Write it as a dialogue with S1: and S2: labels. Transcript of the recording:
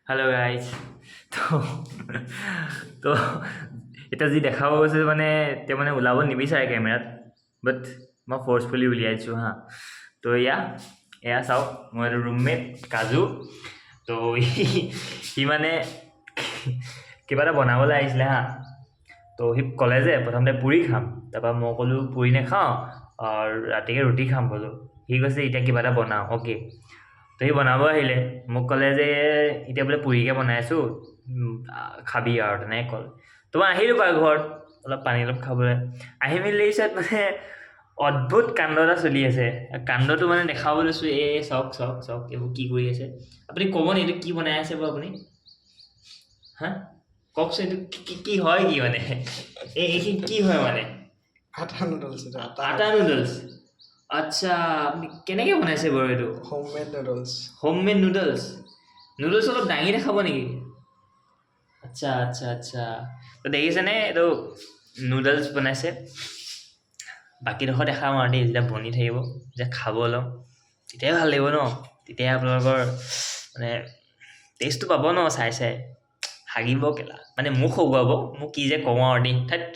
S1: hello' guys তো তো এতিয়া যি দেখাব গৈছে মানে তেওঁ মানে ওলাব নিবিচাৰে কেমেৰাত বাট মই ফ'ৰ্চফুলি উলিয়াই দিছোঁ হা তো এয়া চাওক মই ৰুমমেট কাজু তো সি মানে কিবা এটা বনাবলৈ আহিছিলে হা তো সি ক'লে যে প্ৰথমতে পুৰি খাম তাৰপৰা মই ক'লোঁ পুৰি নাখাওঁ ৰাতিকে ৰুটি খাম ক'লোঁ সি কৈছে এতিয়া কিবা এটা বনাওঁ অ'কে তো সি বনাব আহিলে মোক ক'লে যে এতিয়া বোলে পুৰিকে বনাই আছোঁ খাবি আৰু তেনেকৈ ক'লে তো মই আহিলোঁ বাৰু ঘৰত অলপ পানী অলপ খাবলৈ আহি মেলি পিছত মানে অদ্ভুত কাণ্ড এটা চলি আছে কাণ্ডটো মানে দেখাব লৈছোঁ চাওক চাওক চাওক এইবোৰ কি কৰি আছে আপুনি ক'ব নি এইটো কি বনাই আছে বাৰু আপুনি হা কওকচোন এইটো কি হয় কি মানে এইখিনি কি হয় মানে
S2: আটা নুডলছ
S1: আটা নুডলছ আচ্ছা আপুনি কেনেকৈ বনাইছে বাৰু এইটো
S2: homemade noodles
S1: homemade noodles noodles অলপ দাঙি দেখাব নেকি আচ্ছা আচ্ছা আচ্ছা তো দেখিছেনে এইটো নুডলছ বনাইছে বাকীডোখৰ দেখাম আৰু দেই যেতিয়া বনি থাকিব যেতিয়া খাব ল'ম তেতিয়াই ভাল লাগিব ন তেতিয়াই আপোনালোকৰ মানে টেষ্টটো পাব ন চাই চাই হাগিব কেলা মানে মোক খগুৱাব মোক কি যে কওঁ আৰু দেই ঠাইত